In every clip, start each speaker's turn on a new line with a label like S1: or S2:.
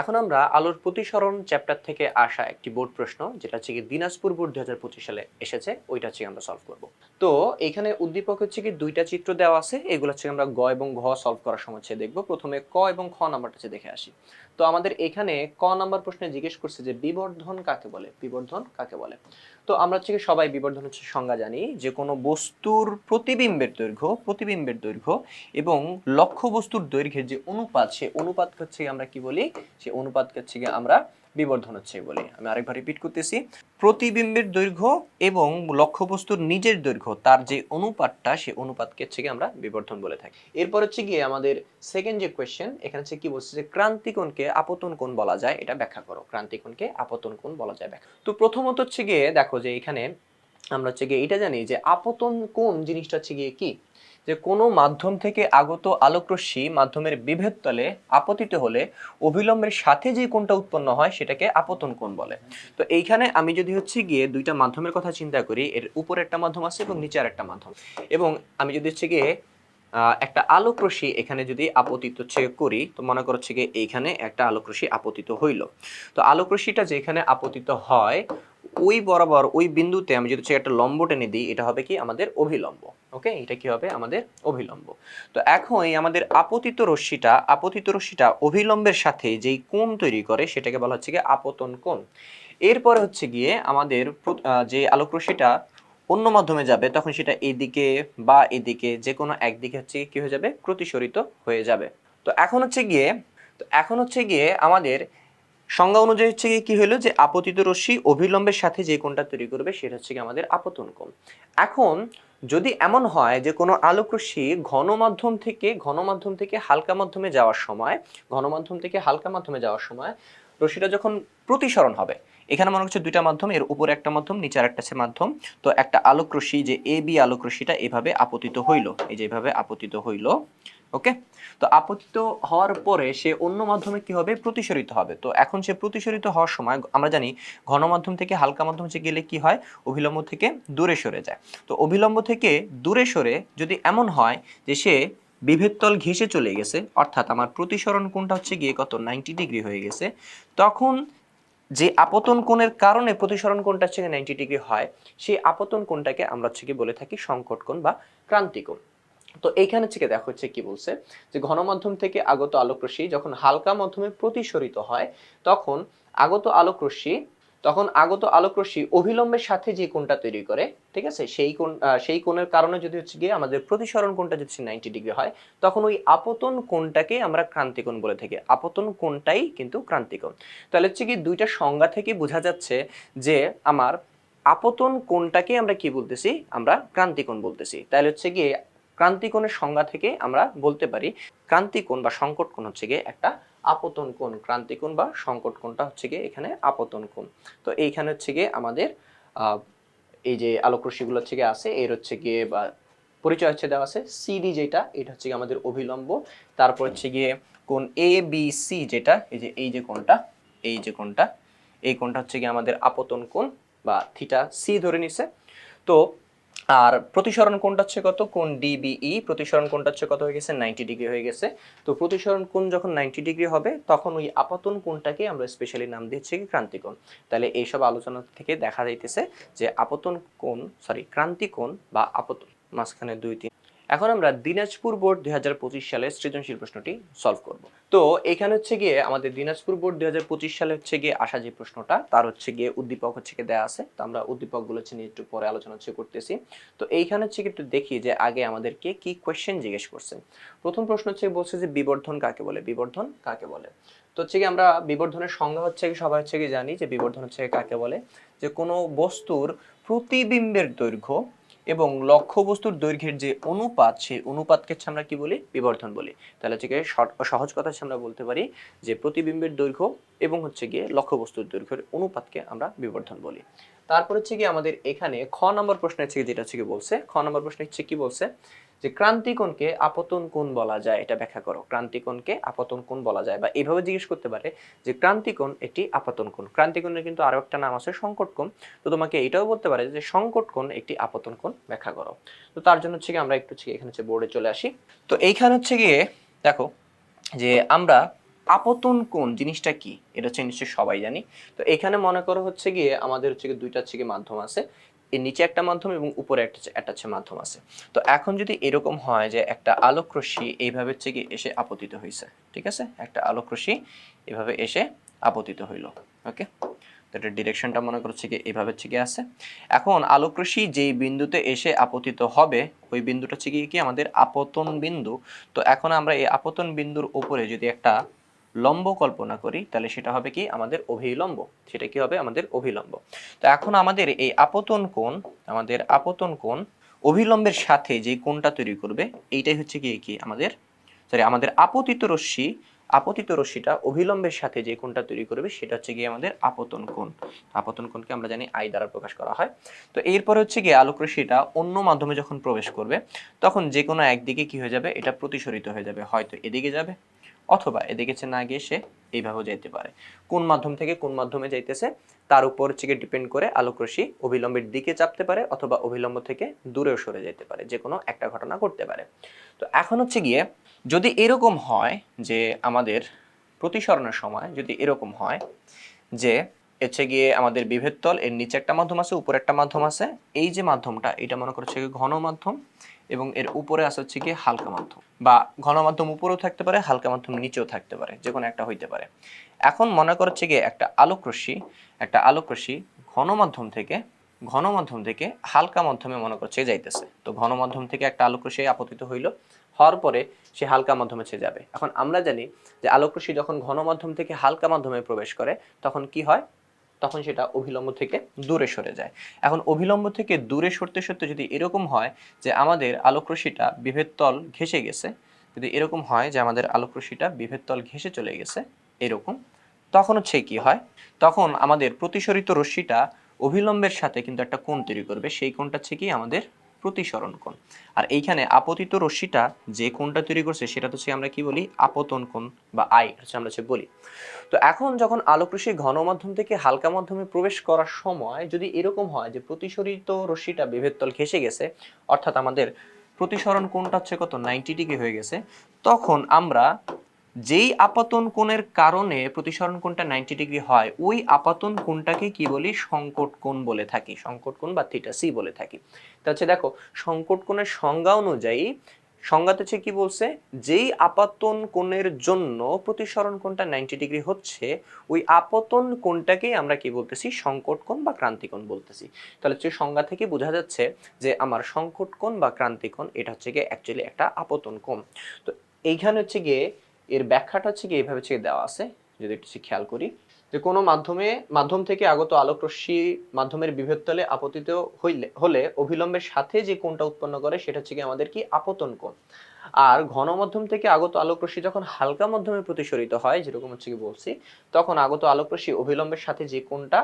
S1: এখন আমরা আলোর প্রতিসরণ চ্যাপ্টার থেকে আসা একটি বোর্ড প্রশ্ন, যেটা হচ্ছে কি দিনাজপুর বোর্ড 2025 সালে এসেছে, ওইটা হচ্ছে আমরা সলভ করব। তো এখানে উদ্দীপক হচ্ছে কি দুইটা চিত্র দেওয়া আছে, এগুলো হচ্ছে আমরা গ এবং ঘ সলভ করার সময় হচ্ছে দেখব। প্রথমে ক এবং খ নাম্বারটা হচ্ছে দেখে আসি। তো আমাদের এখানে ক নাম্বার প্রশ্নে জিজ্ঞেস করছে যে বিবর্ধন কাকে বলে, বিবর্ধন কাকে বলে। তো আমরা হচ্ছে কি সবাই বিবর্ধন হচ্ছে সংজ্ঞা জানি, যে কোনো বস্তুর প্রতিবিম্বের দৈর্ঘ্য এবং লক্ষ্য বস্তুর দৈর্ঘ্যের যে অনুপাত, সে অনুপাত হচ্ছে আমরা কি বলি, সে অনুপাতকে হচ্ছে আমরা বিবর্ধন হচ্ছে বলি। আমি আরেকবার রিপিট করতেছি, প্রতিবিম্বের দৈর্ঘ্য এবং লক্ষ্য বস্তুর নিজের দৈর্ঘ্য তার যে অনুপাতটা, সে অনুপাতকে হচ্ছে আমরা বিবর্ধন বলে থাকি। এরপর হচ্ছে গিয়ে আমাদের সেকেন্ড যে কোয়েশ্চেন, এখানে হচ্ছে কি বলছে যে ক্রান্তিকোণকে আপতন কোণ বলা যায়, এটা ব্যাখ্যা করো। ক্রান্তিকোণকে আপতন কোণ বলা যায় ব্যাখ্যা। তো প্রথমত হচ্ছে গিয়ে দেখো যে এখানে আমরা হচ্ছে গিয়ে এটা জানি যে আপতন কোণ জিনিসটা হচ্ছে গিয়ে কি, যে কোনো মাধ্যম থেকে আগত আলোকরশ্মি মাধ্যমের বিভেদ তলে আপতিত হলে অভিলম্বের সাথে যে কোণটা উৎপন্ন হয় সেটাকে আপতন কোণ বলে। তো এইখানে আমি যদি হচ্ছে গিয়ে দুইটা মাধ্যমের কথা চিন্তা করি, এর উপরে একটা মাধ্যম আছে এবং নিচে আর একটা মাধ্যম, এবং আমি যদি হচ্ছে গিয়ে একটা আলোক রশ্মি এখানে যদি আপতিত হচ্ছে করি, তো মনে করছে গিয়ে এইখানে একটা আলোক রশ্মি আপতিত হইল। তো আলোক রশ্মিটা যেখানে আপতিত হয় ওই বরাবর ওই বিন্দুতে আমি যদি হচ্ছে একটা লম্ব টেনে দিই, এটা হবে কি আমাদের অভিলম্ব। ওকে, এটা কি হবে আমাদের অভিলম্ব। তো এখন এই আমাদের আপতিত রশ্মিটা অভিলম্বের সাথে যেই কোণ তৈরি করে সেটাকে বলা হচ্ছে গিয়ে আপতন কোণ। এরপরে হচ্ছে গিয়ে আমাদের যে আলোক রশ্মিটা অন্য মাধ্যমে যাবে, তখন সেটা এদিকে বা এদিকে যে কোনো একদিকে হচ্ছে কি হয়ে যাবে, প্রতিসরিত হয়ে যাবে। তো এখন হচ্ছে গিয়ে আমাদের সংজ্ঞা অনুযায়ী হচ্ছে গিয়ে কি হলো, যে আপতিত রশ্মি অভিলম্বের সাথে যে কোণটা তৈরি করবে সেটা হচ্ছে গিয়ে আমাদের আপতন কোণ। এখন যদি এমন হয় যে কোনো আলোক রশ্মি ঘন মাধ্যম থেকে হালকা মাধ্যমে যাওয়ার সময় রশ্মিটা যখন প্রতিসরণ হবে, এখানে মনে হচ্ছে দুইটা মাধ্যম, এর উপরে একটা মাধ্যম নিচে আর একটা মাধ্যম, তো একটা আলোক রশ্মি যে এ বি আলোক রশ্মিটা এভাবে আপতিত হইল, এই যে এভাবে আপতিত হইল। ওকে, তো আপতিত হওয়ার পরে সে অন্য মাধ্যমে কি হবে, প্রতিসরিত হবে। তো এখন সে প্রতিসরিত হওয়ার সময় আমরা জানি ঘন মাধ্যম থেকে হালকা মাধ্যমে গেলে কি হয়, অভিলম্ব থেকে দূরে সরে যায়। তো অভিলম্ব থেকে দূরে সরে যদি এমন হয় যে সে বিভেদ তল ঘেঁষে চলে গেছে, অর্থাৎ আমার প্রতিসরণ কোণটা হচ্ছে গিয়ে কত 90 ডিগ্রি হয়ে গেছে, তখন যে আপতন কোণের কারণে প্রতিসরণ কোণটা হচ্ছে 90 ডিগ্রি হয়, সেই আপতন কোণটাকে আমরা হচ্ছে কি বলে থাকি সংকট কোণ বা ক্রান্তি কোণ। তো এইখানে থেকে দেখো হচ্ছে কি বলছে, যে ঘনমাধ্যম থেকে আগত আলোক রশ্মি যখন হালকা মাধ্যমে প্রতিসরিত হয়, তখন আগত আলোক রশ্মি অভিলম্বের সাথে যে কোণটা তৈরি করে, ঠিক আছে, সেই কোণের কারণে যদি হচ্ছে গিয়ে আমাদের প্রতিসরণ কোণটা যদি 90 ডিগ্রি হয়, তখন ওই আপতন কোণটাকে আমরা ক্রান্তিকোণ বলে থাকি। আপতন কোণটাই কিন্তু ক্রান্তিকোণ। তাহলে হচ্ছে কি দুইটা সংজ্ঞা থেকে বোঝা যাচ্ছে যে আমার আপতন কোণটাকে আমরা কি বলতেছি, আমরা ক্রান্তিকোণ বলতেছি। তাহলে হচ্ছে গিয়ে ক্রান্তিকোণের সংজ্ঞা থেকে আমরা বলতে পারি ক্রান্তিকোণ বা সংকট কোণ হচ্ছে গিয়ে একটা আপতন কোণ। ক্রান্তিকোণ বা সংকট কোণটা হচ্ছে গিয়ে এখানে আপতন কোণ। তো এইখানে হচ্ছে গিয়ে আমাদের এই যে আলোক রশ্মিগুলো হচ্ছে গিয়ে আছে, এর হচ্ছে গিয়ে বা পরিচয় হচ্ছে দেওয়া আছে সিডি, যেটা এটা হচ্ছে গিয়ে আমাদের অভিলম্ব। তারপর হচ্ছে গিয়ে কোণ এ বি সি, যেটা এই যে কোণটা, এই কোণটা হচ্ছে গিয়ে আমাদের আপতন কোণ বা থিটা সি ধরে নিছে। তো আর প্রতিসরণ কোণটা হচ্ছে কত, কোণ ডিবিই, প্রতিসরণ কোণটা হচ্ছে কত হয়ে গেছে, 90 ডিগ্রি হয়ে গেছে। তো প্রতিসরণ কোণ যখন 90 ডিগ্রি হবে, তখন ওই আপতন কোণটাকে আমরা স্পেশালি নাম দিচ্ছি কি ক্রান্তিকোণ। তাহলে এইসব আলোচনা থেকে দেখা যাইতেছে যে ক্রান্তিকোণ বা আপতন, মাঝখানে 2-3। এখন আমরা দিনাজপুর বোর্ড 2025 সালের সৃজনশীল প্রশ্নটি সলভ করব। তো এখানে হচ্ছে গিয়ে আমাদের দিনাজপুর বোর্ড 2025 সালে হচ্ছে গিয়ে আসা যে প্রশ্নটা, তার হচ্ছে গিয়ে উদ্দীপক হচ্ছে গিয়ে দেওয়া আছে। তো আমরা উদ্দীপকগুলো হচ্ছে নিয়ে একটু পরে আলোচনা হচ্ছে করতেছি। তো এইখানে হচ্ছে একটু দেখি যে আগে আমাদেরকে কি কোয়েশ্চেন জিজ্ঞেস করছে। প্রথম প্রশ্ন হচ্ছে বলছে যে বিবর্ধন কাকে বলে, বিবর্ধন কাকে বলে। তো হচ্ছে কি আমরা বিবর্ধনের সংজ্ঞা হচ্ছে কি সবাই হচ্ছে কি জানি, যে বিবর্ধন হচ্ছে কাকে বলে, যে কোনো বস্তুর প্রতিবিম্বের দৈর্ঘ্য এবং লক্ষ্য বস্তুর দৈর্ঘ্যের যে অনুপাত, সেই অনুপাতকে আমরা কি বলি, বিবর্ধন বলি। তাহলে হচ্ছে গিয়ে সহজ কথা আমরা বলতে পারি যে প্রতিবিম্বের দৈর্ঘ্য এবং হচ্ছে গিয়ে লক্ষ্য বস্তুর দৈর্ঘ্যের অনুপাতকে আমরা বিবর্ধন বলি। তারপর হচ্ছে গিয়ে আমাদের এখানে খ নম্বর প্রশ্ন হচ্ছে যেটা হচ্ছে কি বলছে, খ নম্বর প্রশ্ন হচ্ছে কি বলছে, যে ক্রান্তিকোণকে আপতন কোণ বলা যায়, এটা ব্যাখ্যা করো। ক্রান্তিকোণকে আপতন কোণ বলা যায়, বা এইভাবে জিজ্ঞেস করতে পারে যে ক্রান্তিকোণ একটি আপতন কোণ। ক্রান্তিকোণের কিন্তু আরো একটা নাম আছে সংকট কোণ। তো তোমাকে এটাও বলতে পারে যে সংকট কোণ একটি আপতন কোণ ব্যাখ্যা করো। তো তার জন্য হচ্ছে গিয়ে আমরা একটু এখানে হচ্ছে বোর্ডে চলে আসি। তো এইখানে হচ্ছে গিয়ে দেখো যে আমরা আপতন কোণ জিনিসটা কি এটা হচ্ছে নিশ্চয়ই সবাই জানি। তো এখানে মনে করো হচ্ছে গিয়ে আমাদের হচ্ছে গিয়ে দুইটা হচ্ছে গিয়ে মাধ্যম আছে, এর নিচে একটা মাধ্যম এবং উপরে একটা হচ্ছে মাধ্যম আছে। তো এখন যদি এরকম হয় যে একটা আলোক রশ্মি এইভাবে হচ্ছে গিয়ে এসে আপতিত হয়েছে, ঠিক আছে, একটা আলোক রশ্মি এভাবে এসে আপতিত হইলো, ওকে। তো এটার ডিরেকশনটা মনে করছে কি এইভাবে হচ্ছে কি আছে। এখন আলোক রশ্মি যেই বিন্দুতে এসে আপতিত হবে ওই বিন্দুটা হচ্ছে কি আমাদের আপতন বিন্দু। তো এখন আমরা এই আপতন বিন্দুর উপরে যদি একটা লম্ব কল্পনা করি তাহলে সেটা হবে কি আমাদের অভিলম্ব, সেটা কি হবে আমাদের অভিলম্ব। তো এখন আমাদের এই আপতন কোণ অভিলম্বের সাথে যে কোণটা তৈরি করবে এইটাই হচ্ছে কি আমাদের আপতিত রশ্মিটা অভিলম্বের সাথে যে কোণটা তৈরি করবে সেটা হচ্ছে গিয়ে আমাদের আপতন কোণ। আপতন কোণকে আমরা জানি আই দ্বারা প্রকাশ করা হয়। তো এরপরে হচ্ছে গিয়ে আলোক রশ্মিটা অন্য মাধ্যমে যখন প্রবেশ করবে তখন যে কোনো একদিকে কি হয়ে যাবে, এটা প্রতিসরিত হয়ে যাবে, হয়তো এদিকে যাবে অথবা এদিকে না গিয়ে সে এইভাবেও যেতে পারে। কোন মাধ্যম থেকে কোন মাধ্যমে যাইতেছে তার উপর হচ্ছে ডিপেন্ড করে আলোক রশ্মি অভিলম্বের দিকে চাপতে পারে অথবা অভিলম্ব থেকে দূরেও সরে যেতে পারে, যে কোনো একটা ঘটনা ঘটতে পারে। তো এখন হচ্ছে গিয়ে যদি এরকম হয় যে আমাদের প্রতিসরণের সময় যদি এরকম হয় যে হচ্ছে গিয়ে আমাদের বিভেদ তল, এর নিচে একটা মাধ্যম আছে উপরে একটা মাধ্যম আছে, এই যে মাধ্যমটা এটা মনে করছে ঘন মাধ্যম এবং এর উপরে আছে হচ্ছে গিয়ে হালকা মাধ্যম, বা ঘন মাধ্যম উপরেও থাকতে পারে হালকা মাধ্যম নিচেও থাকতে পারে, যে কোনো একটা হইতে পারে। এখন মনে করছে গিয়ে একটা আলোক রশ্মি ঘন মাধ্যম থেকে হালকা মাধ্যমে মনে করছে যাইতেছে। তো ঘন মাধ্যম থেকে একটা আলোক রশ্মি আপতিত হইল, হওয়ার পরে সে হালকা মাধ্যমে ছেড়ে যাবে। এখন আমরা জানি যে আলোক রশ্মি যখন ঘন মাধ্যম থেকে হালকা মাধ্যমে প্রবেশ করে তখন কি হয়, তখন সেটা অভিলম্ব থেকে দূরে সরে যায়। এখন অভিলম্ব থেকে দূরে সরতে সরতে যদি এরকম হয় যে আমাদের আলোক রশ্মিটা বিভেদ তল ঘেঁষে গেছে, যদি এরকম হয় যে আমাদের আলোক রশ্মিটা বিভেদ তল ঘেঁষে চলে গেছে এরকম, তখন হচ্ছে কি হয়, তখন আমাদের প্রতিসরিত রশ্মিটা অভিলম্বের সাথে কিন্তু একটা কোণ তৈরি করবে, সেই কোণটা হচ্ছে কি আমাদের প্রতিসরণ কোণ। আর এইখানে আপতিত রশ্মিটা যে কোণটা তৈরি করছে সেটা হচ্ছে আমরা কি বলি আপতন কোণ বা আই হচ্ছে আমরা বলি। তো এখন যখন আলোক রশ্মি ঘন মাধ্যম থেকে হালকা মাধ্যমে প্রবেশ করার সময় যদি এরকম হয় যে প্রতিসরিত রশ্মিটা বিভেদ তল ঘেঁষে গেছে, অর্থাৎ আমাদের প্রতিসরণ কোণটা হচ্ছে কত 90 ডিগ্রি হয়ে গেছে, তখন আমরা যেই আপতন কোণের কারণে প্রতিসরণ কোণটা 90 ডিগ্রি হয় ওই আপতন কোণটাকে কি বলি সংকট কোণ বলে থাকি, সংকট কোণ বা থিটা সি বলে থাকি। তা হচ্ছে দেখো সংকট কোণের সংজ্ঞা অনুযায়ী, সংজ্ঞাতে হচ্ছে কি বলছে, যেই আপতন কোণের জন্য প্রতিসরণ কোণটা 90 ডিগ্রি হচ্ছে ওই আপতন কোণটাকেই আমরা কি বলতেছি সংকট কোণ বা ক্রান্তি কোণ বলতেছি। তাহলে হচ্ছে সংজ্ঞা থেকে বোঝা যাচ্ছে যে আমার সংকট কোণ বা ক্রান্তি কোণ এটা হচ্ছে গিয়ে অ্যাকচুয়ালি একটা আপতন কোণ। তো এইখানে হচ্ছে গিয়ে এর ব্যাখ্যাটা হচ্ছে কি এইভাবে হচ্ছে দেওয়া আছে, যদি একটু খেয়াল করি যে কোনো মাধ্যম থেকে আগত আলোক রশ্মি মাধ্যমের বিভেদ তলে আপতিত হলে অভিলম্বের সাথে যে কোণটা উৎপন্ন করে সেটা হচ্ছে কি আমাদের কি আপতন কোণ। আর ঘন মাধ্যম থেকে আগত আলোক রশ্মি যখন হালকা মাধ্যমে প্রতিসরিত হয় যেরকম হচ্ছে কি বলছি, তখন আগত আলোক রশ্মি অভিলম্বের সাথে যে কোণটা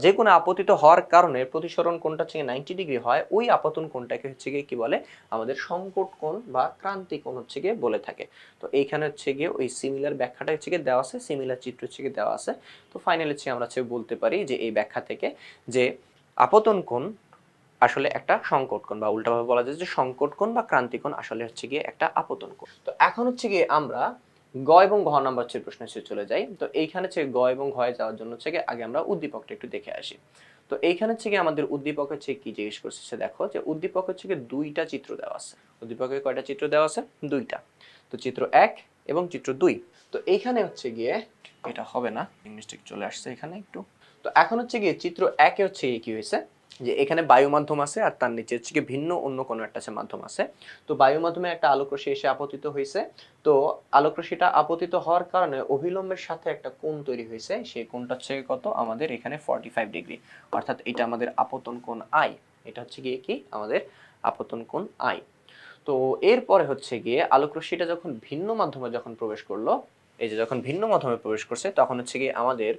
S1: যে কোনো আপতিত হওয়ার কারণে প্রতিসরণ কোণটা হচ্ছে 90 ডিগ্রি হয় ওই আপতন কোণটাকে হচ্ছে গিয়ে কি বলে আমাদের সংকট কোণ বা ক্রান্তি কোণ হচ্ছে গিয়ে বলে থাকে। তো এইখানে হচ্ছে গিয়ে ওই সিমিলার ব্যাখ্যাটা হচ্ছে গিয়ে দেওয়া আছে, সিমিলার চিত্র হচ্ছে গিয়ে দেওয়া আছে। তো ফাইনালি হচ্ছে আমরা হচ্ছে বলতে পারি যে এই ব্যাখ্যা থেকে যে আপতন কোণ আসলে একটা সংকট কোণ, বা উল্টাভাবে বলা যায় যে সংকট কোণ বা ক্রান্তি কোণ আসলে হচ্ছে গিয়ে একটা আপতন কোণ। তো এখন হচ্ছে গিয়ে আমরা গ এবং ঘ নাম্বার হচ্ছে প্রশ্নে চলে যাই। তো এইখানে হচ্ছে গ এবং ঘয়ে যাওয়ার জন্য হচ্ছে গিয়ে আগে আমরা উদ্দীপকটা একটু দেখে আসি। তো এইখানে হচ্ছে গিয়ে আমাদের উদ্দীপক হচ্ছে কি জিজ্ঞেস করছে, দেখো যে উদ্দীপক হচ্ছে গিয়ে দুইটা চিত্র দেওয়া আছে। উদ্দীপকে কয়টা চিত্র দেওয়া আছে? দুইটা। তো চিত্র 1 এবং চিত্র 2। তো এইখানে হচ্ছে গিয়ে এটা হবে না, মিস্টেক চলে আসছে এখানে একটু। তো এখন হচ্ছে গিয়ে চিত্র 1 এ হচ্ছে কি হয়েছে যে এখানে বায়ু মাধ্যম আছে আর তার নিচে হচ্ছে কি ভিন্ন অন্য কোনো একটা মাধ্যম আছে। তো বায়ু মাধ্যমে একটা আলোক রশ্মি এসে আপতিত হয়েছে। তো আলোক রশ্মিটা আপতিত হওয়ার কারণে অভিলম্বের সাথে একটা কোণ তৈরি হয়েছে, সেই কোণটা হচ্ছে কত আমাদের এখানে 45 ডিগ্রি, অর্থাৎ এটা আমাদের আপতন কোণ আই। এটা হচ্ছে গিয়ে কি আমাদের আপতন কোণ আই। তো এরপরে হচ্ছে গিয়ে আলোক রশ্মিটা যখন ভিন্ন মাধ্যমে যখন প্রবেশ করলো, এই যে যখন ভিন্ন মাধ্যমে প্রবেশ করছে তখন হচ্ছে গিয়ে আমাদের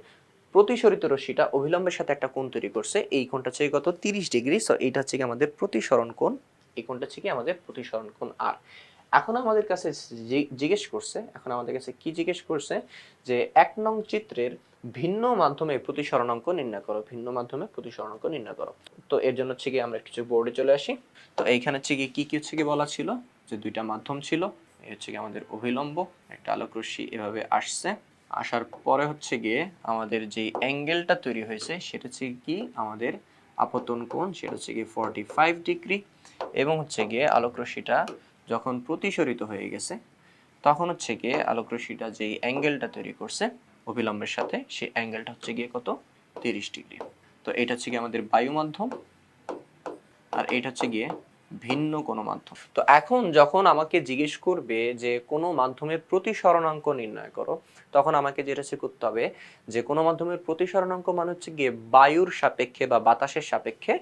S1: প্রতিসরিত রশ্মিটা অভিলম্বের সাথে একটা কোণ তৈরি করছে, এই কোণটা হচ্ছে কত 30 ডিগ্রি। সো এইটা হচ্ছে কি আমাদের প্রতিসরণ কোণ, এই কোণটা হচ্ছে কি আমাদের প্রতিসরণ কোণ। আর এখন আমাদের কাছে জিজ্ঞেস করছে, এখন আমাদের কাছে কি জিজ্ঞেস করছে যে 1 নং চিত্রের ভিন্ন মাধ্যমে প্রতিসরণাঙ্ক নির্ণয় করো, ভিন্ন মাধ্যমে প্রতিসরণাঙ্ক নির্ণয় করো। তো এর জন্য হচ্ছে কি আমরা একটু বোর্ডে চলে আসি। তো এইখানে হচ্ছে কি কি হচ্ছে কি বলা ছিল যে দুইটা মাধ্যম ছিল, এই হচ্ছে গিয়ে আমাদের অভিলম্ব, একটা আলোক রশ্মি এভাবে আসছে, আসার পরে হচ্ছে গিয়ে আমাদের যে অ্যাঙ্গেলটা তৈরি হয়েছে সেটা হচ্ছে কি আমাদের আপতন কোণ, সেটা হচ্ছে গিয়ে 45 ডিগ্রি। এবং হচ্ছে গিয়ে আলোক রশ্মিটা যখন প্রতিসরিত হয়ে গেছে তখন হচ্ছে গিয়ে আলোক রশ্মিটা যেই অ্যাঙ্গেলটা তৈরি করছে অভিলম্বের সাথে, সেই অ্যাঙ্গেলটা হচ্ছে গিয়ে কত, 30 ডিগ্রি। তো এটা হচ্ছে গিয়ে আমাদের বায়ু মাধ্যম, আর এটা হচ্ছে গিয়ে ভিন্ন কোনো মাধ্যম। তো এখন যখন আমাকে জিজ্ঞেস করবে যে কোনো মাধ্যমের প্রতিসরণাঙ্ক নির্ণয় করো, তখন আমাকে যেটা করতে হবে যে কোনো মাধ্যমের প্রতিসরণাঙ্ক মানে হচ্ছে গিয়ে বায়ুর সাপেক্ষে বা বাতাসের সাপেক্ষে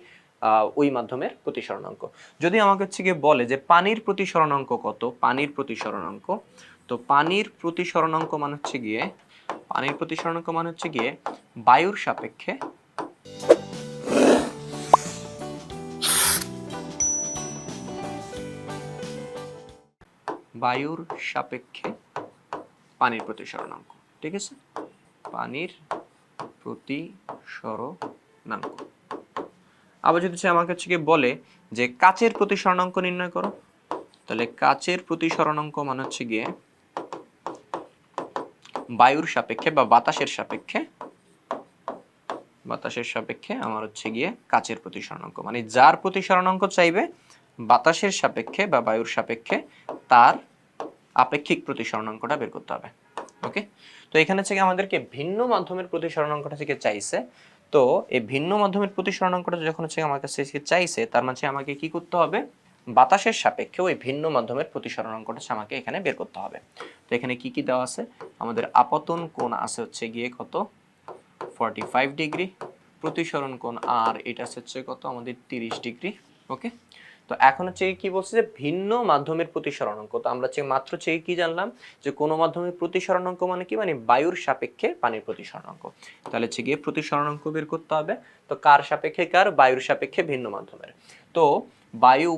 S1: ওই মাধ্যমের প্রতিসরণাঙ্ক। যদি আমাকে হচ্ছে গিয়ে বলে যে পানির প্রতিসরণাঙ্ক কত, পানির প্রতিসরণাঙ্ক, তো পানির প্রতিসরণাঙ্ক মানে হচ্ছে গিয়ে বায়ুর সাপেক্ষে পানির প্রতিসরণাঙ্ক। ঠিক আছে, পানির প্রতিসরণাঙ্ক। আবার যদি আমাকে হচ্ছে গিয়ে বলে যে কাচের প্রতিসরণাঙ্ক নির্ণয় করো, তাহলে কাচের প্রতিসরণাঙ্ক মানে হচ্ছে গিয়ে বায়ুর সাপেক্ষে বা বাতাসের সাপেক্ষে আমার হচ্ছে গিয়ে কাচের প্রতিসরণাঙ্ক, মানে যার প্রতিসরণাঙ্ক চাইবে বাতাসের সাপেক্ষে বা বায়ুর সাপেক্ষে তার আপেক্ষিক প্রতিসরণাঙ্কটা বের করতে হবে। ওকে, তো এখানে থেকে আমাদেরকে ভিন্ন মাধ্যমের প্রতিসরণাঙ্কটা থেকে চাইছে। তো এই ভিন্ন মাধ্যমের প্রতিসরণাঙ্কটা যখন হচ্ছে আমার কাছে চাইছে, তার মানে আমাকে কি করতে হবে, বাতাসের সাপেক্ষে ওই ভিন্ন মাধ্যমের প্রতিসরণাঙ্কটা আমাকে এখানে বের করতে হবে। তো এখানে কি কি দেওয়া আছে, আমাদের আপতন কোণ আছে হচ্ছে গিয়ে কত, 45 ডিগ্রি, প্রতিসরণ কোণ আর এটা হচ্ছে কত আমাদের 30 ডিগ্রি। ওকে, তো এখন হচ্ছে কি বলছে যে ভিন্ন মাধ্যমের প্রতিসরণাঙ্ক। তো আমরা মাত্র কি জানলাম যে কোনো মাধ্যমের প্রতিসরণাঙ্ক মানে কি, মানে বায়ুর সাপেক্ষে পানির প্রতিসরণাঙ্ক। তাহলে হচ্ছে গিয়ে প্রতিসরণাঙ্ক বের করতে হবে। তো কার সাপেক্ষে কার, বায়ুর সাপেক্ষে ভিন্ন মাধ্যমের। তো বায়ু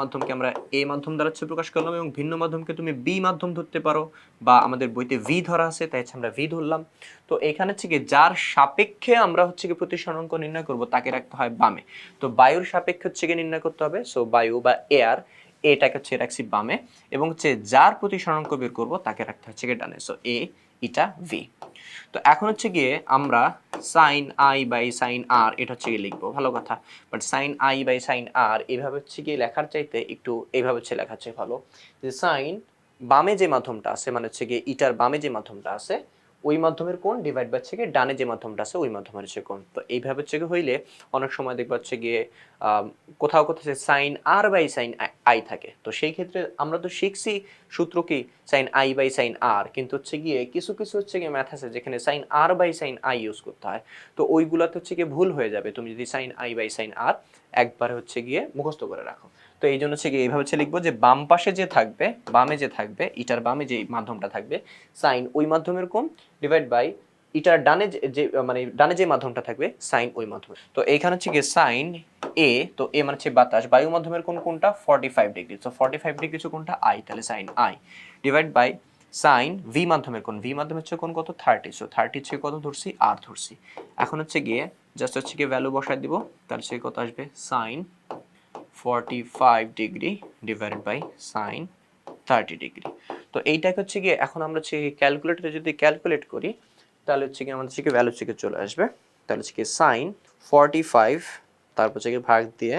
S1: মাধ্যমকে আমরা এ মাধ্যম দ্বারা প্রকাশ করলাম, এবং ভিন্ন মাধ্যমকে তুমি বি মাধ্যম ধরতে পারো, বা আমাদের বইতে ভি ধরা আছে তাই আমরা ভি ধরলাম। তো এখানে হচ্ছে কি যার সাপেক্ষে আমরা হচ্ছে কি প্রতিসরণাঙ্ক নির্ণয় করব তাকে রাখতে হয় বামে। তো বায়ুর সাপেক্ষে হচ্ছে কি নির্ণয় করতে হবে, সো বায়ু বা এয়ার, এটাকে হচ্ছে রাখছি বামে, এবং হচ্ছে যার প্রতিসরণাঙ্ক বের করব তাকে রাখতে হচ্ছে কি ডানে, সো এ এটা ভি। তো এখন হচ্ছে গিয়ে আমরা sine I by sine r এটা হচ্ছে গিয়ে লিখবো, ভালো কথা। But sine I by sine r এভাবে হচ্ছে গিয়ে লেখার চাইতে একটু এইভাবে হচ্ছে লেখার চাই ভালো, যে সাইন বামে যে মাধ্যমটা আছে মানে হচ্ছে গিয়ে ইটার বামে যে মাধ্যমটা আছে ওই মাধ্যমের কোণ ডিভাইড বাই হচ্ছে গিয়ে ডানে যে মাধ্যমটা আছে ওই মাধ্যমের হচ্ছে কোণ। তো এইভাবে হচ্ছে গিয়ে হইলে অনেক সময় দেখবা হচ্ছে গিয়ে কোথাও কোথাও sine R by sine I থাকে। তো সেই ক্ষেত্রে আমরা তো শিখছি সূত্র কি, sine I by sine R, কিন্তু হচ্ছে গিয়ে কিছু কিছু হচ্ছে গিয়ে ম্যাথ আছে যেখানে sine R by sine I use করতে হয়। তো ওইগুলাতে হচ্ছে গিয়ে ভুল হয়ে যাবে তুমি যদি সাইন আই বাই সাইন আর একবার হচ্ছে গিয়ে মুখস্থ করে রাখো। তো এই জন্য হচ্ছে গিয়ে এইভাবে হচ্ছে লিখবো যে বাম পাশে যে থাকবে, বামে যে থাকবে, ইটার বামে যে মাধ্যমটা থাকবে সাইন ওই মাধ্যমের কোণ ডিভাইড বাই ইটার ডানে যে মানে ডানে যে মাধ্যমটা থাকবে সাইন ওই মাধ্যমে। তো এইখানে হচ্ছে গিয়ে সাইন এ, তো এ মানে হচ্ছে বাতাস, বায়ু মাধ্যমের কোণটা 45 ডিগ্রি, তো 45 ডিগ্রি হচ্ছে কোণটা আই, তাহলে sine I divide by sine V মাধ্যমের কোণ, ভি মাধ্যমের হচ্ছে কোণ কত 30, সো 30 হচ্ছে কত ধরছি আর ধরছি। এখন হচ্ছে গিয়ে জাস্ট হচ্ছে গিয়ে ভ্যালু বসাই দিব, তাহলে সে কত আসবে sine 45 degree divided by sine 30 degree. তো এইটাকে হচ্ছে গিয়ে এখন আমরা হচ্ছে ক্যালকুলেটরে যদি ক্যালকুলেট করি তাহলে হচ্ছে কি আমাদের হচ্ছে ভ্যালু হচ্ছে চলে আসবে, তাহলে হচ্ছে সাইন 45 তারপর হচ্ছে ভাগ দিয়ে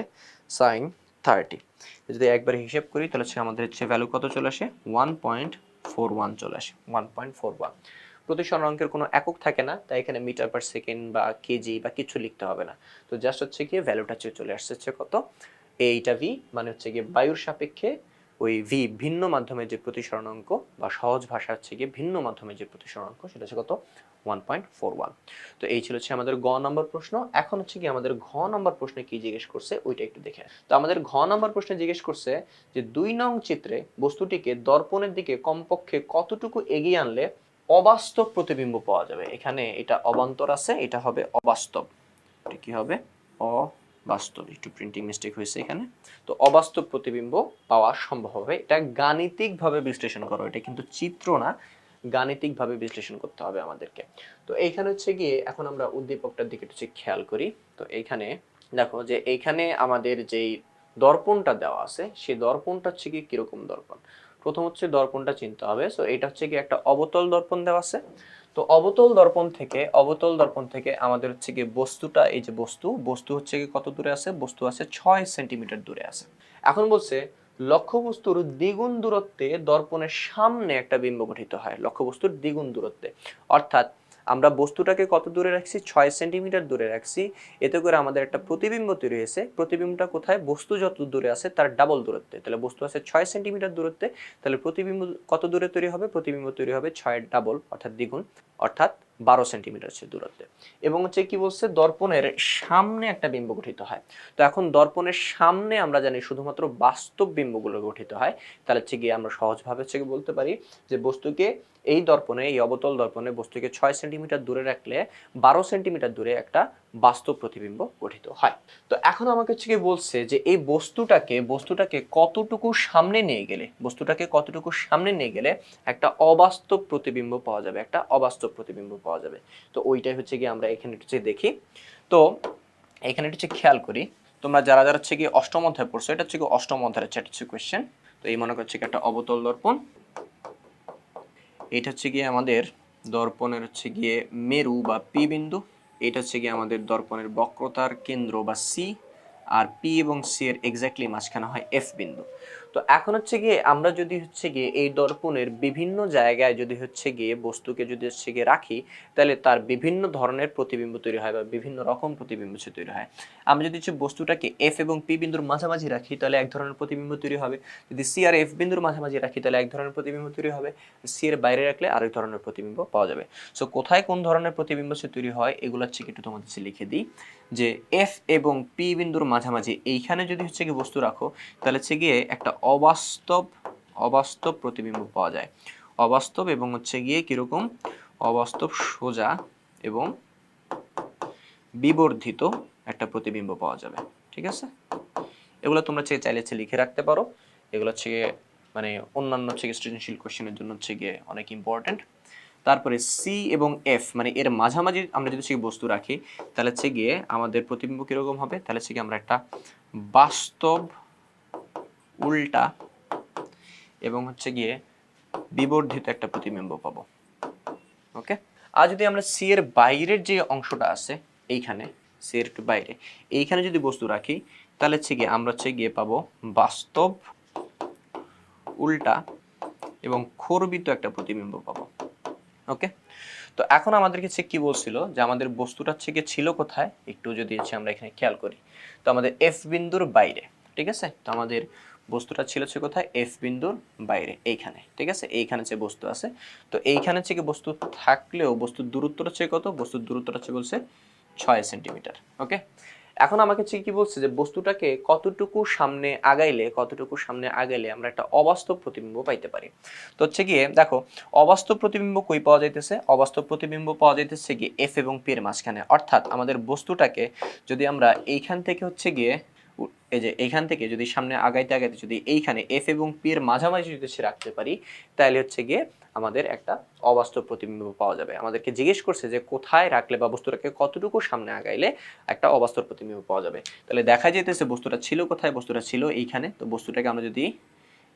S1: সাইন 30, যদি একবার হিসাব করি তাহলে হচ্ছে আমাদের হচ্ছে ভ্যালু কত চলে আসে 1.41 চলে আসে, 1.41। প্রতিসরণাঙ্কের কোনো একক থাকে না, তাই এখানে মিটার পার সেকেন্ড বা কেজি বা কিছু লিখতে হবে না। তো জাস্ট হচ্ছে কি ভ্যালুটা চলে আসছে হচ্ছে কত, এইটা ভি মানে হচ্ছে গিয়ে বায়ুর সাপেক্ষে ওই ভি ভিন্ন মাধ্যমে যে প্রতিসরণাঙ্ক, বা সহজ ভাষা হচ্ছে গিয়ে ভিন্ন মাধ্যমে যে প্রতিসরণাঙ্ক সেটা হচ্ছে কত 1.41। তো এই ছিল হচ্ছে আমাদের গ নম্বর প্রশ্ন। এখন হচ্ছে কি আমাদের ঘ নম্বর প্রশ্নে কি জিজ্ঞেস করছে ওইটা একটু দেখে। তো আমাদের ঘ নম্বর প্রশ্নে জিজ্ঞেস করছে যে 2 নং চিত্রে বস্তুটিকে দর্পণের দিকে কমপক্ষে কতটুকু এগিয়ে আনলে অবাস্তব প্রতিবিম্ব পাওয়া যাবে। এখানে এটা অবান্তর আছে, এটা হবে অবাস্তব, এটা কি হবে অবাস্তব, একটু প্রিন্টিং মিস্টেক হয়েছে এখানে। তো অবাস্তব প্রতিবিম্ব পাওয়া সম্ভব হবে, এটা গাণিতিকভাবে বিশ্লেষণ করো, এটা কিন্তু চিত্র না, গাণিতিকভাবে বিশ্লেষণ করতে হবে আমাদেরকে। তো এইখানে হচ্ছে গিয়ে এখন আমরা উদ্দীপকটার দিকে একটু খেয়াল করি। তো এইখানে দেখো যে এইখানে আমাদের যেই দর্পণটা দেওয়া আছে সেই দর্পণটা হচ্ছে কি কিরকম দর্পণ, প্রথম হচ্ছে দর্পণটা চিনতে হবে। সো এটা হচ্ছে কি একটা অবতল দর্পণ দেওয়া আছে। তো অবতল দর্পণ থেকে আমাদের হচ্ছে কি বস্তুটা, এই যে বস্তু হচ্ছে কি কত দূরে আছে, বস্তু আছে 6 সেন্টিমিটার দূরে আছে। এখন বলছে লক্ষ্যবস্তুর দ্বিগুণ দূরত্বে দর্পণের সামনে একটা বিম্ব গঠিত হয়, লক্ষ্যবস্তুর দ্বিগুণ দূরত্বে। অর্থাৎ আমরা বস্তুটাকে কত দূরে রাখছি, 6 সেন্টিমিটার দূরে রাখছি। এতে করে আমাদের একটা প্রতিবিম্ব তৈরি হয়েছে। প্রতিবিম্বটা কোথায়, বস্তু যত দূরে আছে তার ডাবল দূরত্বে। তাহলে বস্তু আছে 6 সেন্টিমিটার দূরত্বে, তাহলে প্রতিবিম্ব কত দূরে তৈরি হবে, প্রতিবিম্ব তৈরি হবে 6 ডাবল অর্থাৎ দ্বিগুণ, অর্থাৎ 12 সেন্টিমিটার দূরত্বে। এবং হচ্ছে কি বলছে, দর্পণের সামনে একটা বিম্ব গঠিত হয়। তো এখন দর্পণের সামনে আমরা জানি শুধুমাত্র বাস্তব বিম্বগুলো গঠিত হয়। তাহলে হচ্ছে গিয়ে আমরা সহজভাবে হচ্ছে বলতে পারি যে বস্তুকে এই দর্পণে, এই অবতল দর্পণে বস্তুকে 6 সেন্টিমিটার দূরে রাখলে 12 সেন্টিমিটার দূরে একটা বাস্তব প্রতিবিম্ব গঠিত হয়। তো এখন আমাকে হচ্ছে কি বলছে যে এই বস্তুটাকে কতটুকু সামনে নিয়ে গেলে, একটা অবাস্তব প্রতিবিম্ব পাওয়া যাবে, একটা অবাস্তব প্রতিবিম্ব পাওয়া যাবে। তো ওইটাই হচ্ছে কি আমরা এখানে হচ্ছে দেখি। তো এখানে হচ্ছে খেয়াল করি, তোমরা যারা যারা হচ্ছে কি অষ্টম অধ্যায় পড়ছো, এটা হচ্ছে কি অষ্টম অধ্যায়ের চ্যাট হচ্ছে কোয়েশ্চেন। তো এই মনে করছে কি একটা অবতল দর্পণ, এটা হচ্ছে গিয়ে আমাদের দর্পণের হচ্ছে গিয়ে মেরু বা পি বিন্দু, এটা হচ্ছে গিয়ে আমাদের দর্পণের বক্রতার কেন্দ্র বা সি, আর পি এবং সি এর এক্স্যাক্টলি মাঝখানে হয় এফ বিন্দু। তো এখন হচ্ছে গিয়ে আমরা যদি হচ্ছে গিয়ে এই দর্পণের বিভিন্ন জায়গায় যদি হচ্ছে গিয়ে বস্তুকে যদি হচ্ছে গিয়ে রাখি, তাহলে তার বিভিন্ন ধরনের প্রতিবিম্ব তৈরি হয় বা বিভিন্ন রকম প্রতিবিম্ব তৈরি হয়। আমরা যদি হচ্ছে বস্তুটাকে এফ এবং পি বিন্দুর মাঝামাঝি রাখি, তাহলে এক ধরনের প্রতিবিম্ব তৈরি হবে। যদি সি আর এফ বিন্দুর মাঝামাঝি রাখি, তাহলে এক ধরনের প্রতিবিম্ব তৈরি হবে। সি এর বাইরে রাখলে আরেক ধরনের প্রতিবিম্ব পাওয়া যাবে। সো কোথায় কোন ধরনের প্রতিবিম্ব তৈরি হয় এগুলো হচ্ছে একটু তোমাদের লিখে দিই, যে এফ এবং পি বিন্দুর মাঝামাঝি এইখানে যদি হচ্ছে কি বস্তু রাখো, তাহলে হচ্ছে গিয়ে একটা অবাস্তব প্রতিবিম্ব পাওয়া যায়। অবাস্তব এবং হচ্ছে গিয়ে কিরকম, অবাস্তব সোজা এবং বিবর্ধিত একটা প্রতিবিম্ব পাওয়া যাবে। ঠিক আছে, এগুলো তোমরা চাইলে লিখে রাখতে পারো। এগুলো হচ্ছে মানে অন্যান্য হচ্ছে সৃজনশীল কোশ্চেনের জন্য হচ্ছে গিয়ে অনেক ইম্পর্টেন্ট। তারপরে সি এবং এফ মানে এর মাঝামাঝি আমরা যদি বস্তু রাখি, তাহলে হচ্ছে গিয়ে আমাদের প্রতিবিম্ব কিরকম হবে, তাহলে হচ্ছে গিয়ে আমরা একটা বাস্তব উল্টা এবং হচ্ছে গিয়ে বিবর্ধিত একটা প্রতিবিম্ব পাবো। ওকে, আর যদি আমরা সি এর বাইরের যে অংশটা আছে, এইখানে সি এর একটু বাইরে, এইখানে যদি বস্তু রাখি, তাহলে হচ্ছে গিয়ে আমরা হচ্ছে গিয়ে পাবো বাস্তব উল্টা এবং খর্বিত একটা প্রতিবিম্ব পাবো। ওকে, তো এখন আমাদেরকে হচ্ছে কি বলছিল যে আমাদের বস্তুটা হচ্ছে গিয়ে ছিল কোথায়, একটু যদি হচ্ছে আমরা এখানে খেয়াল করি, তো আমাদের এফ বিন্দুর বাইরে। ঠিক আছে, তো আমাদের বস্তুটা ছিল হচ্ছে কোথায়, এফ বিন্দুর বাইরে এইখানে। ঠিক আছে, এইখানে যে বস্তু আছে, তো এইখানে হচ্ছে কি বস্তু থাকলেও বস্তুর দূরত্বটা হচ্ছে কত, বস্তুর দূরত্বটা হচ্ছে বলছে 6 সেন্টিমিটার। ওকে, এখন আমাকে হচ্ছে কি বলছে যে বস্তুটাকে কতটুকু সামনে আগাইলে আমরা একটা অবাস্তব প্রতিবিম্ব পাইতে পারি। তো হচ্ছে গিয়ে দেখো, অবাস্তব প্রতিবিম্ব কই পাওয়া যাইতেছে, অবাস্তব প্রতিবিম্ব পাওয়া যাইতেছে গিয়ে এফ এবং পি এর মাঝখানে। অর্থাৎ আমাদের বস্তুটাকে যদি আমরা এইখান থেকে হচ্ছে গিয়ে এই যে এইখান থেকে যদি সামনে আগাইতে যদি এইখানে এফ এবং পি এর মাঝামাঝি যদি রাখতে পারি, তাহলে হচ্ছে গিয়ে আমাদের একটা অবাস্তব প্রতিবিম্ব পাওয়া যাবে। আমাদেরকে জিজ্ঞেস করছে যে কোথায় রাখলে বা বস্তুটাকে কতটুকু সামনে আগাইলে একটা অবাস্তব প্রতিবিম্ব পাওয়া যাবে। তাহলে দেখা যেতেছে বস্তুটা ছিল কোথায়, বস্তুটা ছিল এইখানে। তো বস্তুটাকে আমরা যদি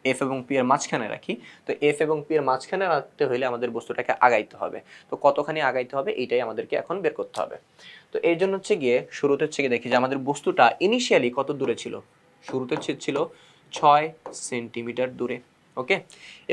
S1: এফ এবং পি এর মাঝখানে রাখি, তো এফ এবং পি এর মাঝখানে রাখতে হলে আমাদের বস্তুটাকে আগাইতে হবে। তো কতখানি আগাইতে হবে এইটাই আমাদেরকে এখন বের করতে হবে। তো এর জন্য হচ্ছে গিয়ে শুরুতে হচ্ছে গিয়ে দেখি যে আমাদের বস্তুটা ইনিশিয়ালি কত দূরে ছিল, শুরুতে ছিল 6 সেন্টিমিটার দূরে। ওকে,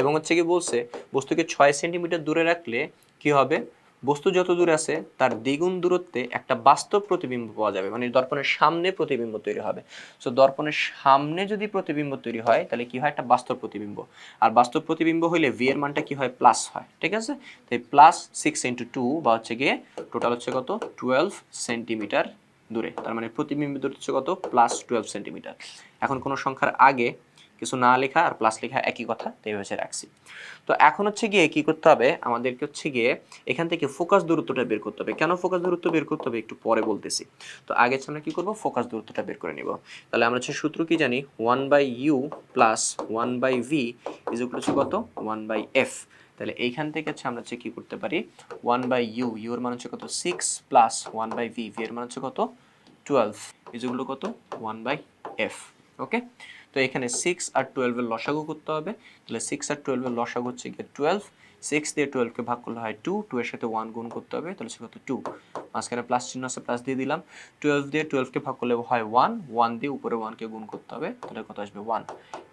S1: এবং হচ্ছে কি বলছে বস্তুকে 6 সেন্টিমিটার দূরে রাখলে কি হবে, বস্তু যত দূরে আছে তার দ্বিগুণ দূরত্বে একটা বাস্তব প্রতিবিম্ব পাওয়া যাবে, মানে দর্পণের সামনে প্রতিবিম্ব তৈরি হবে। সো দর্পণের সামনে যদি প্রতিবিম্ব তৈরি হয়, তাহলে কি হয়, একটা বাস্তব প্রতিবিম্ব। আর বাস্তব প্রতিবিম্ব হইলে ভি এর মানটা কি হয়, প্লাস হয়। ঠিক আছে, তাই +6 × 2 বা হচ্ছে গিয়ে টোটাল হচ্ছে কত, 12 সেন্টিমিটার দূরে। তার মানে প্রতিবিম্ব দূরত্ব হচ্ছে কত, +12 সেন্টিমিটার। এখন কোনো সংখ্যার আগে কিছু না লেখা আর প্লাস লেখা একই কথা, তাই হচ্ছে রাখছি। তো এখন হচ্ছে গিয়ে কি করতে হবে, আমাদেরকে হচ্ছে গিয়ে এখান থেকে ফোকাস দূরত্বটা বের করতে হবে। কেন ফোকাস দূরত্ব বের করতে হবে একটু পরে বলতেছি। তো আগে আমরা কি করব, ফোকাস দূরত্বটা বের করে নিব। তাহলে আমরা হচ্ছে সূত্র কি জানি, 1/u + 1/v = কত, 1/f। তাহলে এইখান থেকে হচ্ছে আমরা হচ্ছে কি করতে পারি, 1/u, u এর মান হচ্ছে কত 6 + 1/v, v এর মান হচ্ছে কত 12 = কত 1/f। ওকে, তো এখানে 6 আর 12 এর লসাগু করতে হবে, তাহলে 6 আর 12 এর লসাগু হচ্ছে গিয়ে 12, 6 দিয়ে 12 কে ভাগ করলে হয় 2, 2 এর সাথে 1 গুণ করতে হবে, তাহলে সে কত 2, মাঝখানে প্লাস চিহ্ন আছে প্লাস দিয়ে দিলাম, 12 দিয়ে 12 কে ভাগ করলে হয় 1, 1 দিয়ে উপরে 1 কে গুণ করতে হবে, তাহলে কত আসবে 1,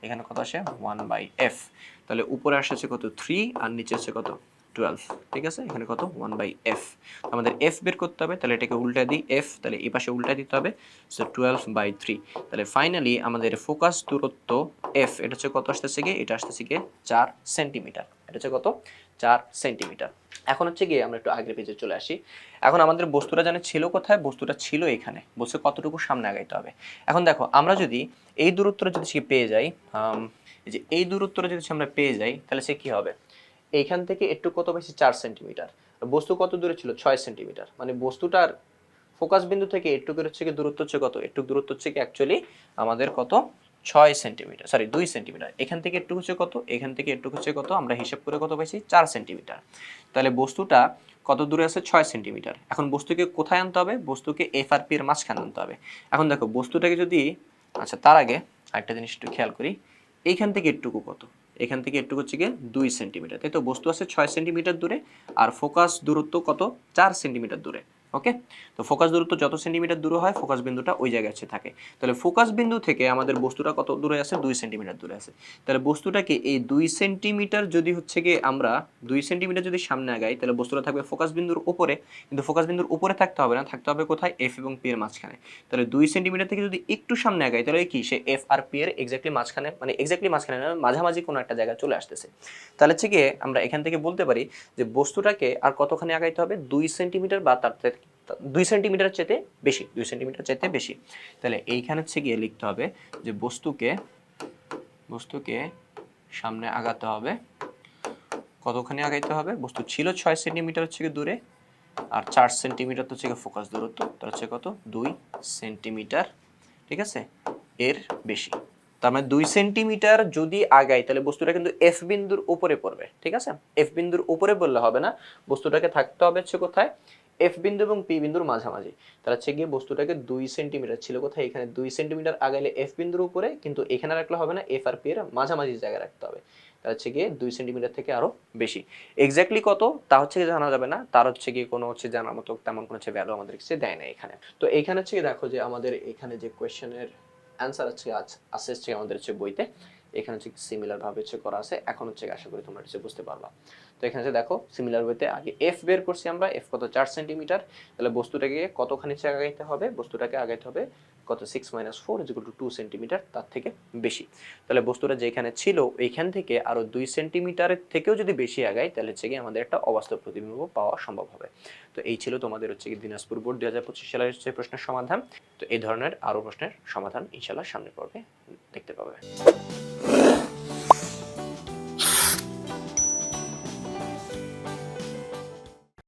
S1: এখানে কত আসে 1/f, তাহলে উপরে আসছে কত 3 আর নিচে আছে কত 12, ঠিক আছে, এখানে কত 1/f, আমাদের f বের করতে হবে, তাহলে এটাকে উল্টা দিই f, তাহলে এই পাশে উল্টা দিতে হবে, সো 12/3, তাহলে ফাইনালি আমাদের ফোকাস দূরত্ব f এটা হচ্ছে কত আসতেছে গিয়ে, এটা আসতেছে গিয়ে 4 সেন্টিমিটার, এটা হচ্ছে কত 4 সেন্টিমিটার। এখন হচ্ছে গিয়ে আমরা একটু আগের পেজে চলে আসি। এখন আমাদের বস্তুটা জানে ছিল কোথায়, বস্তুটা ছিল এখানে, বস্তু কতটুকু সামনে আগাইতে হবে। এখন দেখো আমরা যদি এই দূরত্বটা যদি সে পেয়ে যাই, এই যে এই দূরত্বটা যদি আমরা পেয়ে যাই, তাহলে সে কি হবে, এইখান থেকে একটু কত বেশি 4 সেন্টিমিটার, বস্তু কত দূরে ছিল 6 সেন্টিমিটার, মানে বস্তুটার ফোকাস বিন্দু থেকে একটুকের হচ্ছে কি দূরত্ব হচ্ছে কত, একটু দূরত্ব হচ্ছে কি অ্যাকচুয়ালি আমাদের কত 6 সেন্টিমিটার, সরি 2 সেন্টিমিটার, এখান থেকে একটু হচ্ছে কত, এখান থেকে একটু হচ্ছে কত, আমরা হিসাব করে কত পাইছি 4 সেন্টিমিটার, তাহলে বস্তুটা কত দূরে আছে 6 সেন্টিমিটার। এখন বস্তুকে কোথায় আনতে হবে, বস্তুকে এফ আর পি এর মাঝখানে আনতে হবে। এখন দেখো বস্তুটাকে যদি, আচ্ছা তার আগে আরেকটা জিনিস একটু খেয়াল করি, এইখান থেকে একটুকু কত, এখান থেকে একটু হচ্ছে গিয়ে 2 সেন্টিমিটার, তাই তো বস্তু আছে 6 সেন্টিমিটার দূরে, আর ফোকাস দূরত্ব কত 4 সেন্টিমিটার দূরে, ওকে। তো ফোকাস দূরত্ব যত সেন্টিমিটার দূরে হয় ফোকাস বিন্দুটা ওই জায়গায় থাকে, তাহলে ফোকাস বিন্দু থেকে আমাদের বস্তুটা কত দূরে আছে 2 সেন্টিমিটার দূরে আছে, তাহলে বস্তুটাকে এই 2 সেন্টিমিটার যদি হচ্ছে গিয়ে আমরা 2 সেন্টিমিটার যদি সামনে আগাই, তাহলে বস্তুটা থাকবে ফোকাস বিন্দুর উপরে, কিন্তু ফোকাস বিন্দুর উপরে থাকতে হবে না, থাকতে হবে কোথায়, এফ এবং পি এর মাঝখানে, তাহলে 2 সেন্টিমিটার থেকে যদি একটু সামনে আগাই, তাহলে কি সে এফ আর পি এর এক্স্যাক্টলি মাঝখানে, মানে এক্স্যাক্টলি মাঝখানে না, মাঝামাঝি কোনো একটা জায়গায় চলে আসতেছে, তাহলে হচ্ছে গিয়ে আমরা এখান থেকে বলতে পারি যে বস্তুটাকে আর কতখানি আগাইতে হবে, 2 সেন্টিমিটার বা তার 2 সেন্টিমিটার চাইতে বেশি, 2 সেন্টিমিটার চাইতে বেশি, তাহলে এইখানে হচ্ছে গিয়ে লিখতে হবে যে বস্তুকে সামনে আগাতে হবে, কতখানি আগাইতে হবে, বস্তু ছিল 6 সেন্টিমিটার হচ্ছে গিয়ে দূরে, আর 4 সেন্টিমিটার তো হচ্ছে ফোকাস দূরত্ব, তার হচ্ছে কত 2 সেন্টিমিটার, ঠিক আছে, এর বেশি, তার মানে 2 সেন্টিমিটার যদি আগাই তাহলে বস্তুটা কিন্তু এফ বিন্দুর উপরে পড়বে, ঠিক আছে, এফ বিন্দুর উপরে বললে হবে না, বস্তুটাকে থাকতে হবে হচ্ছে কোথায়, এফ বিন্দু এবং পি বিন্দুর মাঝামাঝি, তার হচ্ছে গিয়ে বস্তুটাকে 2 সেন্টিমিটার ছিল কোথায়, এখানে 2 সেন্টিমিটার আগাইলে এফ বিন্দুর উপরে, কিন্তু এখানে রাখলে হবে না, এফ আর পি এর মাঝামাঝি জায়গায় রাখতে হবে, তার হচ্ছে গিয়ে 2 সেন্টিমিটার থেকে আরো বেশি, এক্স্যাক্টলি কত তা হচ্ছে গিয়ে জানা যাবে না, তার হচ্ছে গিয়ে কোনো হচ্ছে জানার মতো তেমন কোনো হচ্ছে ভ্যালু আমাদের কাছে দেয় না এখানে। তো এইখানে হচ্ছে দেখো যে আমাদের এখানে যে কোয়েশ্চেনের অ্যান্সার হচ্ছে আছে হচ্ছে আমাদের হচ্ছে বইতে, এখানে হচ্ছে সিমিলার ভাবে হচ্ছে করা আছে, এখন হচ্ছে আশা করি তোমরা হচ্ছে বুঝতে পারবা। তো এখানে যে দেখো সিমিলার বইতে আগে এফ বের করছি আমরা, এফ কত 4 সেন্টিমিটার, তাহলে বস্তুটাকে কতখানি আগাইতে হবে, বস্তুটাকে আগাইতে হবে কত 6 - 4 = 2 সেন্টিমিটার, তার থেকে বেশি, তাহলে বস্তুটা যেখানে ছিল এইখান থেকে আরো 2 সেন্টিমিটারের থেকেও যদি বেশি আগাই, তাহলে হচ্ছে কি আমাদের একটা অবাস্তব প্রতিবিম্ব পাওয়া সম্ভব হবে। তো এই ছিল তোমাদের হচ্ছে কি দিনাজপুর বোর্ড 2025 সালের হচ্ছে প্রশ্নের সমাধান। তো এই ধরনের আরো প্রশ্নের সমাধান ইনশাআল্লাহ সামনে পর্বে দেখতে পাবে।